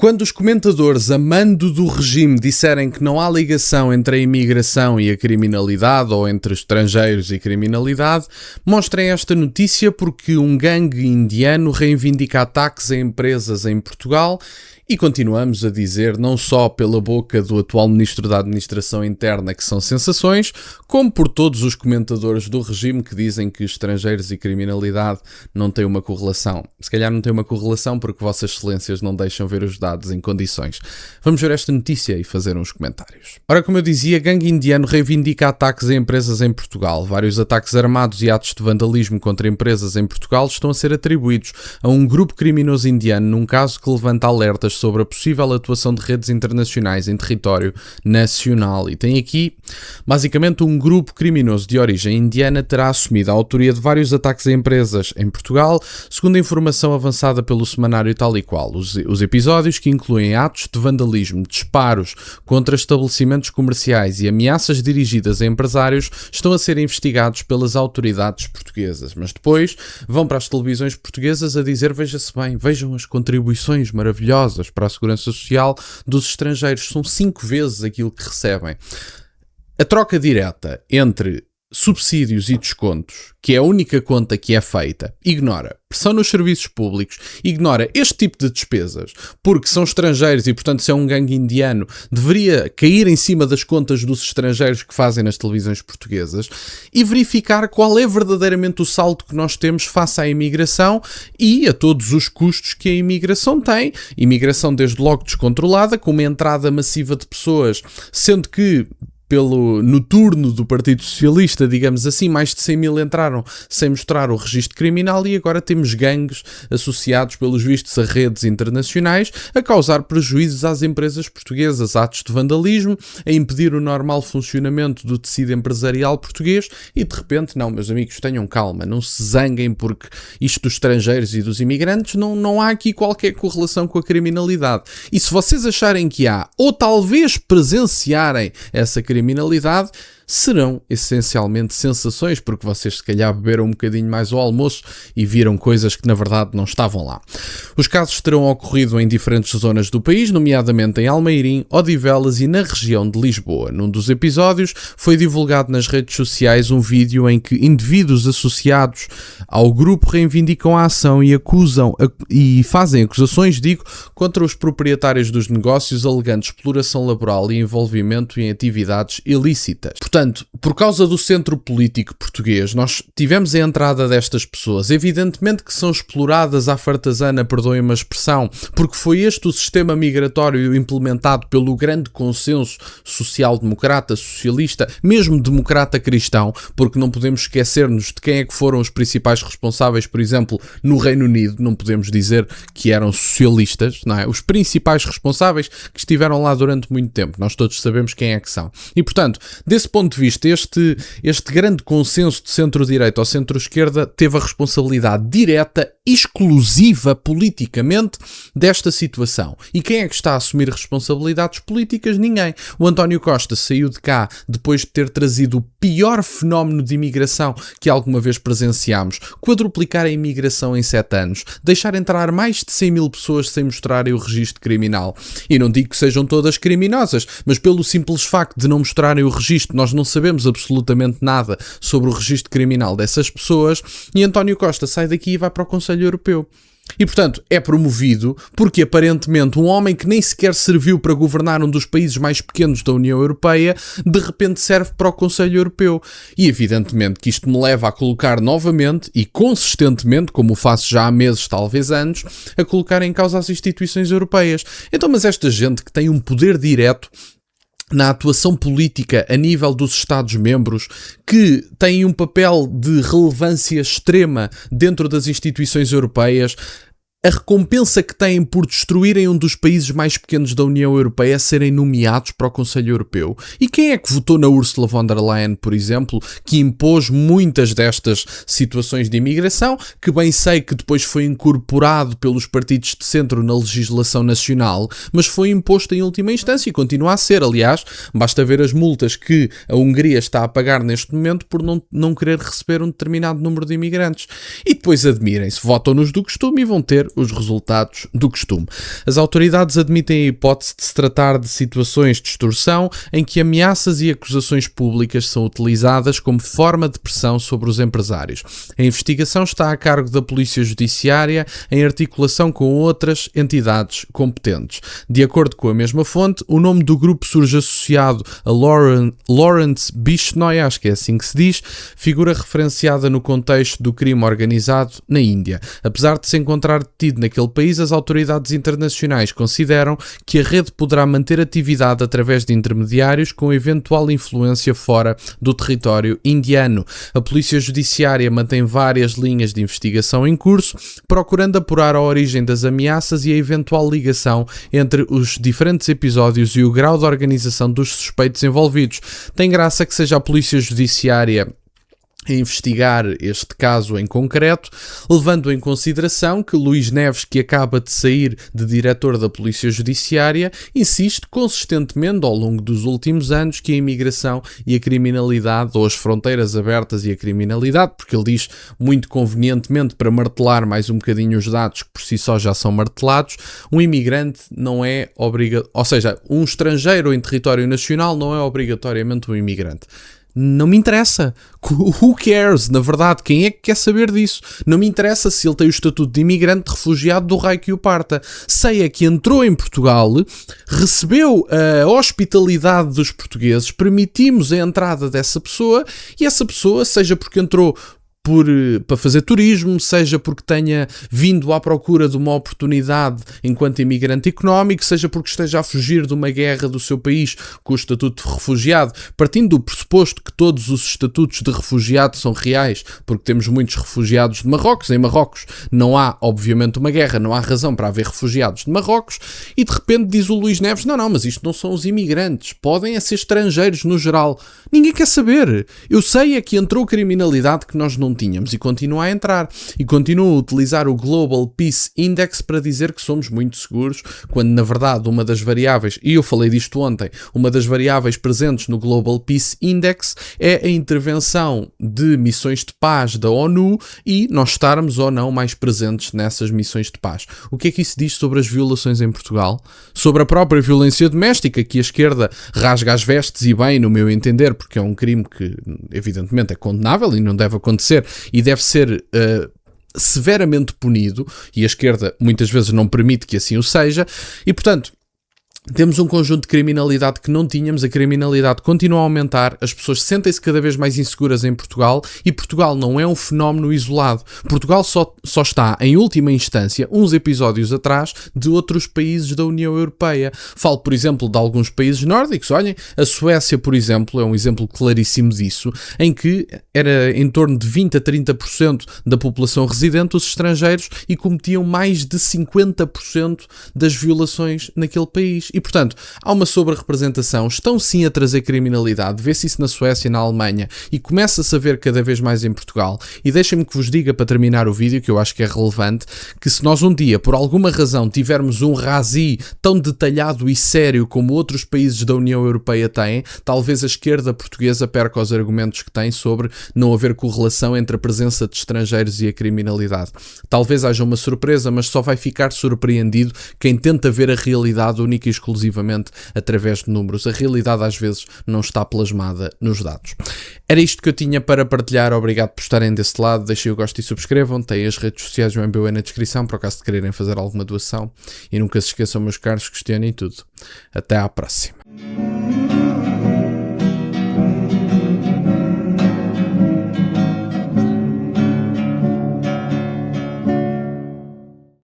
Quando os comentadores a mando do regime disserem que não há ligação entre a imigração e a criminalidade ou entre estrangeiros e criminalidade, mostrem esta notícia porque um gangue indiano reivindica ataques a empresas em Portugal e continuamos a dizer, não só pela boca do atual Ministro da Administração Interna que são sensações, como por todos os comentadores do regime que dizem que estrangeiros e criminalidade não têm uma correlação. Se calhar não têm uma correlação porque Vossas Excelências não deixam ver os dados em condições. Vamos ver esta notícia e fazer uns comentários. Ora, como eu dizia, gangue indiano reivindica ataques a empresas em Portugal. Vários ataques armados e atos de vandalismo contra empresas em Portugal estão a ser atribuídos a um grupo criminoso indiano num caso que levanta alertas sobre a possível atuação de redes internacionais em território nacional. E tem aqui, basicamente, um grupo criminoso de origem indiana terá assumido a autoria de vários ataques a empresas em Portugal, segundo a informação avançada pelo semanário Tal e Qual. Os episódios, que incluem atos de vandalismo, disparos contra estabelecimentos comerciais e ameaças dirigidas a empresários, estão a ser investigados pelas autoridades portuguesas. Mas depois vão para as televisões portuguesas a dizer, veja-se bem, vejam as contribuições maravilhosas para a segurança social dos estrangeiros. São 5 vezes aquilo que recebem. A troca direta entre subsídios e descontos, que é a única conta que é feita, ignora pressão nos serviços públicos, ignora este tipo de despesas, porque são estrangeiros e, portanto, se é um gangue indiano, deveria cair em cima das contas dos estrangeiros que fazem nas televisões portuguesas e verificar qual é verdadeiramente o saldo que nós temos face à imigração e a todos os custos que a imigração tem. Imigração desde logo descontrolada, com uma entrada massiva de pessoas, sendo que no turno do Partido Socialista, digamos assim, mais de 100 mil entraram sem mostrar o registro criminal e agora temos gangues associados pelos vistos a redes internacionais a causar prejuízos às empresas portuguesas, atos de vandalismo, a impedir o normal funcionamento do tecido empresarial português e de repente, não, meus amigos, tenham calma, não se zanguem porque isto dos estrangeiros e dos imigrantes não há aqui qualquer correlação com a criminalidade. E se vocês acharem que há, ou talvez presenciarem essa criminalidade, serão essencialmente sensações, porque vocês se calhar beberam um bocadinho mais ao almoço e viram coisas que na verdade não estavam lá. Os casos terão ocorrido em diferentes zonas do país, nomeadamente em Almeirim, Odivelas e na região de Lisboa. Num dos episódios foi divulgado nas redes sociais um vídeo em que indivíduos associados ao grupo reivindicam a ação e fazem acusações, contra os proprietários dos negócios, alegando exploração laboral e envolvimento em atividades ilícitas. Portanto, por causa do centro político português, nós tivemos a entrada destas pessoas. Evidentemente que são exploradas à fartazana, perdoem-me a expressão, porque foi este o sistema migratório implementado pelo grande consenso social-democrata, socialista, mesmo democrata-cristão, porque não podemos esquecer-nos de quem é que foram os principais responsáveis, por exemplo, no Reino Unido, não podemos dizer que eram socialistas, não é? Os principais responsáveis que estiveram lá durante muito tempo, nós todos sabemos quem é que são. E, portanto, desse ponto de vista, este grande consenso de centro-direita ou centro-esquerda teve a responsabilidade direta, exclusiva politicamente desta situação. E quem é que está a assumir responsabilidades políticas? Ninguém. O António Costa saiu de cá depois de ter trazido o pior fenómeno de imigração que alguma vez presenciámos, quadruplicar a imigração em 7 anos, deixar entrar mais de 100 mil pessoas sem mostrarem o registro criminal. E não digo que sejam todas criminosas, mas pelo simples facto de não mostrarem o registro, nós não sabemos absolutamente nada sobre o registro criminal dessas pessoas e António Costa sai daqui e vai para o Conselho Europeu. E, portanto, é promovido porque, aparentemente, um homem que nem sequer serviu para governar um dos países mais pequenos da União Europeia, de repente serve para o Conselho Europeu. E, evidentemente, que isto me leva a colocar novamente e consistentemente, como o faço já há meses, talvez anos, a colocar em causa as instituições europeias. Então, mas esta gente que tem um poder direto na atuação política a nível dos Estados-membros, que têm um papel de relevância extrema dentro das instituições europeias, a recompensa que têm por destruírem um dos países mais pequenos da União Europeia é serem nomeados para o Conselho Europeu. E quem é que votou na Ursula von der Leyen, por exemplo, que impôs muitas destas situações de imigração, que bem sei que depois foi incorporado pelos partidos de centro na legislação nacional, mas foi imposto em última instância e continua a ser. Aliás, basta ver as multas que a Hungria está a pagar neste momento por não querer receber um determinado número de imigrantes. E depois admirem-se, votam-nos do costume e vão ter os resultados do costume. As autoridades admitem a hipótese de se tratar de situações de extorsão em que ameaças e acusações públicas são utilizadas como forma de pressão sobre os empresários. A investigação está a cargo da Polícia Judiciária em articulação com outras entidades competentes. De acordo com a mesma fonte, o nome do grupo surge associado a Lawrence Bishnoi, acho que é assim que se diz, figura referenciada no contexto do crime organizado na Índia. Apesar de se encontrar detido naquele país, as autoridades internacionais consideram que a rede poderá manter atividade através de intermediários com eventual influência fora do território indiano. A Polícia Judiciária mantém várias linhas de investigação em curso, procurando apurar a origem das ameaças e a eventual ligação entre os diferentes episódios e o grau de organização dos suspeitos envolvidos. Tem graça que seja a Polícia Judiciária a investigar este caso em concreto, levando em consideração que Luís Neves, que acaba de sair de diretor da Polícia Judiciária, insiste consistentemente ao longo dos últimos anos que a imigração e a criminalidade, ou as fronteiras abertas e a criminalidade, porque ele diz muito convenientemente para martelar mais um bocadinho os dados que por si só já são martelados, um imigrante não é ou seja, um estrangeiro em território nacional não é obrigatoriamente um imigrante. Não me interessa. Who cares? Na verdade, quem é que quer saber disso? Não me interessa se ele tem o estatuto de imigrante, de refugiado, do raio que o parta. Sei é que entrou em Portugal, recebeu a hospitalidade dos portugueses, permitimos a entrada dessa pessoa e essa pessoa, seja porque entrou para fazer turismo, seja porque tenha vindo à procura de uma oportunidade enquanto imigrante económico, seja porque esteja a fugir de uma guerra do seu país com o estatuto de refugiado, partindo do pressuposto que todos os estatutos de refugiado são reais, porque temos muitos refugiados de Marrocos. Em Marrocos não há, obviamente, uma guerra, não há razão para haver refugiados de Marrocos, e de repente diz o Luís Neves, não, mas isto não são os imigrantes, podem ser estrangeiros no geral. Ninguém quer saber. Eu sei é que entrou criminalidade que nós não tínhamos e continua a entrar, e continua a utilizar o Global Peace Index para dizer que somos muito seguros, quando na verdade uma das variáveis, e eu falei disto ontem, uma das variáveis presentes no Global Peace Index é a intervenção de missões de paz da ONU e nós estarmos ou não mais presentes nessas missões de paz. O que é que isso diz sobre as violações em Portugal? Sobre a própria violência doméstica, que a esquerda rasga as vestes, e bem, no meu entender, porque é um crime que evidentemente é condenável e não deve acontecer e deve ser severamente punido, e a esquerda muitas vezes não permite que assim o seja, e portanto temos um conjunto de criminalidade que não tínhamos, a criminalidade continua a aumentar, as pessoas sentem-se cada vez mais inseguras em Portugal, e Portugal não é um fenómeno isolado. Portugal só está, em última instância, uns episódios atrás de outros países da União Europeia. Falo, por exemplo, de alguns países nórdicos. Olhem, a Suécia, por exemplo, é um exemplo claríssimo disso, em que era em torno de 20 a 30% da população residente os estrangeiros e cometiam mais de 50% das violações naquele país. E, portanto, há uma sobre-representação, estão sim a trazer criminalidade, vê-se isso na Suécia e na Alemanha, e começa-se a ver cada vez mais em Portugal. E deixem-me que vos diga, para terminar o vídeo, que eu acho que é relevante, que se nós um dia, por alguma razão, tivermos um RASI tão detalhado e sério como outros países da União Europeia têm, talvez a esquerda portuguesa perca os argumentos que tem sobre não haver correlação entre a presença de estrangeiros e a criminalidade. Talvez haja uma surpresa, mas só vai ficar surpreendido quem tenta ver a realidade única e exclusivamente através de números. A realidade às vezes não está plasmada nos dados. Era isto que eu tinha para partilhar. Obrigado por estarem desse lado. Deixem o gosto e subscrevam. Têm as redes sociais do MBWay na descrição, por acaso de quererem fazer alguma doação. E nunca se esqueçam, meus caros, questionem tudo. Até à próxima.